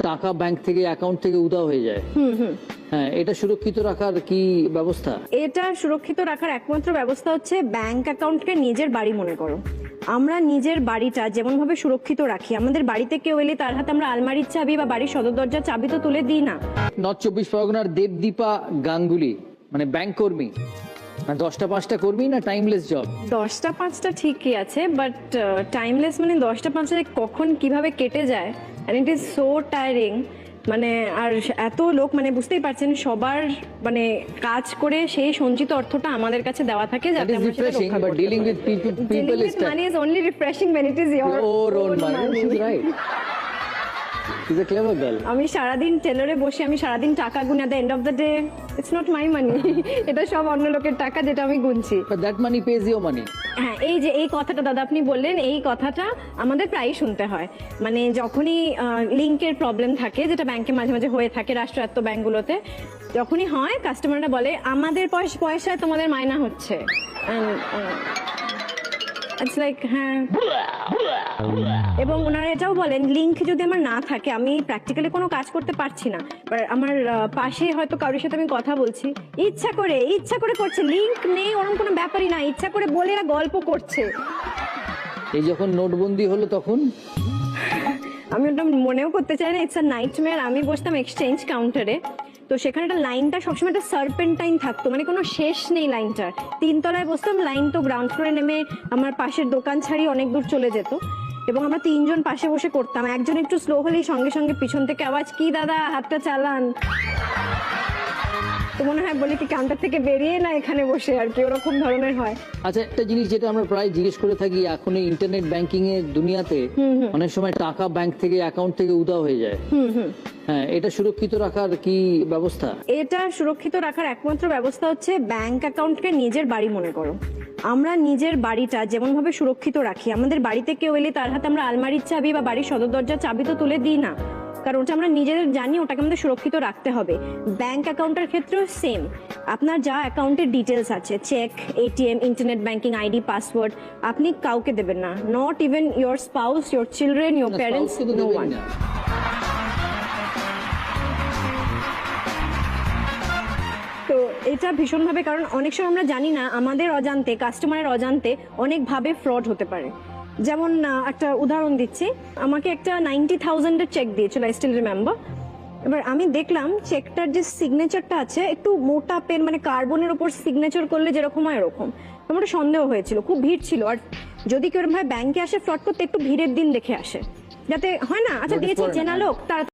টাকা ব্যাংক থেকে অ্যাকাউন্ট থেকে উধাও হয়ে যায়। হ্যাঁ, এটা সুরক্ষিত রাখার কি ব্যবস্থা? এটা সুরক্ষিত রাখার একমাত্র ব্যবস্থা হচ্ছে ব্যাংক অ্যাকাউন্টকে নিজের বাড়ি মনে করো। আমরা নিজের বাড়িটা যেমন ভাবে সুরক্ষিত রাখি, আমাদের বাড়িতে কেউ এলে তার হাতে আমরা আলমারির চাবি বা বাড়ির সদর দরজার চাবি তো তুলে দিই না। নর্থ 24 পরগনার দেবদীপা গাঙ্গুলি মানে ব্যাংক কর্মী, না 10টা 5টা কর্মী না টাইমলেস জব? 10টা 5টা ঠিকই আছে, বাট টাইমলেস মানে 10টা 5টা কখন কিভাবে কেটে যায়, and it is so tiring. মানে আর এত লোক, মানে বুঝতেই পারছেন, সবার মানে কাজ করে সেই সঞ্চিত অর্থটা আমাদের কাছে দেওয়া থাকে যাতে আমরা সেটা refreshing, রক্ষা but করতে dealing পারি। with people Dealing is with money is only refreshing when it is your own money. She's right. She's a clever girl. আমি সারাদিন টেলরে বসে আমি সারাদিন টাকা গুনি, at the end of the day it's not my money. এটা সব অন্য লোকের টাকা যেটা আমি গুনছি। But that money pays your money. হ্যাঁ, এই যে এই কথাটা দাদা আপনি বললেন, এই কথাটা আমাদের প্রায়ই শুনতে হয়। মানে যখনই লিংকের প্রবলেম থাকে, যেটা ব্যাংকে মাঝে মাঝে হয়ে থাকে রাষ্ট্রায়ত্ত ব্যাংকগুলোতে, যখনই হয় কাস্টমাররা বলে আমাদের পয়সায় তোমাদের মাইনা হচ্ছে। ইটস লাইক হ্যাঁ, এবং ওনারা এটাও বলেন লিংক যদি আমার না থাকে, আমি প্র্যাকটিক্যালি কোনো কাজ করতে পারছি না, আমার পাশে হয়তো কারোর সাথে আমি কথা বলছি, ইচ্ছা করে করছে, লিংক নেই ওরকম কোনো ব্যাপারই না, ইচ্ছা করে বলে এরা গল্প করছে। এই যখন নোটবন্দি হলো তখন আমি ওটা মনেও করতে চাই না, ইটস আ নাইটমেয়ার। আমি বসতাম এক্সচেঞ্জ কাউন্টারে, তো সেখানে একটা লাইনটা সবসময় একটা সার্পেন্টাইন থাকতো, মানে কোনো শেষ নেই লাইনটার। 3 তলায় বসতাম, লাইন তো গ্রাউন্ড ফ্লোরে নেমে আমার পাশের দোকান ছাড়িয়ে অনেক দূর চলে যেত, এবং আমরা 3 জন পাশে বসে করতাম। একজন একটু স্লো হলেই সঙ্গে সঙ্গে পিছন থেকে আওয়াজ, কি দাদা হাতটা চালান। তো মনে হয় বলে কি কাউন্টার থেকে বেরিয়ে না এখানে বসে, আর কি ওরকম ধরনের হয়। আচ্ছা, একটা জিনিস যেটা আমরা প্রায় জিজ্ঞেস করে থাকি, এখন এই ইন্টারনেট ব্যাংকিং এর দুনিয়াতে অনেক সময় টাকা ব্যাংক থেকে অ্যাকাউন্ট থেকে উধাও হয়ে যায়। হ্যাঁ, এটা সুরক্ষিত রাখার কি ব্যবস্থা? এটা সুরক্ষিত রাখার একমাত্র ব্যবস্থা হচ্ছে ব্যাংক অ্যাকাউন্টকে নিজের বাড়ি মনে করো। আমরা নিজের বাড়িটা যেমন ভাবে সুরক্ষিত রাখি, আমাদের বাড়িতে কেউ এলে তার হাতে আমরা আলমারির চাবি বা বাড়ির সদর দরজার চাবি তো তুলে দিই না, কারণ ওটা আমরা নিজেদের জানি, ওটাকে আমাদের সুরক্ষিত রাখতে হবে। ব্যাংক অ্যাকাউন্টের ক্ষেত্রেও সেম। আপনার যা অ্যাকাউন্টের ডিটেলস আছে, cheque, ATM, internet banking ID, password, আপনি কাউকে দেবেন না, not even your spouse, your children, your parents, no one. তো এটা ভীষণভাবে, কারণ অনেক সময় আমরা জানি না, আমাদের অজান্তে, কাস্টমারের অজান্তে অনেকভাবে ফ্রড হতে পারে। যেমন একটা উদাহরণ দিচ্ছি, আমাকে একটা 90,000-এর চেক দিয়েছিল, আই স্টিল রিমেম্বার। এবার আমি দেখলাম চেকটার যে সিগনেচারটা আছে একটু মোটা পেন, মানে কার্বনের উপর সিগনেচার করলে যেরকম হয় এরকম। আমার সন্দেহ হয়েছিল, খুব ভিড় ছিল, আর যদি কেউ ভাই ব্যাংকে আসে ফ্রড করতে, একটু ভিড়ের দিন দেখে আসে, যাতে হয় না, আচ্ছা দিয়েছি চেনা লোক, তারা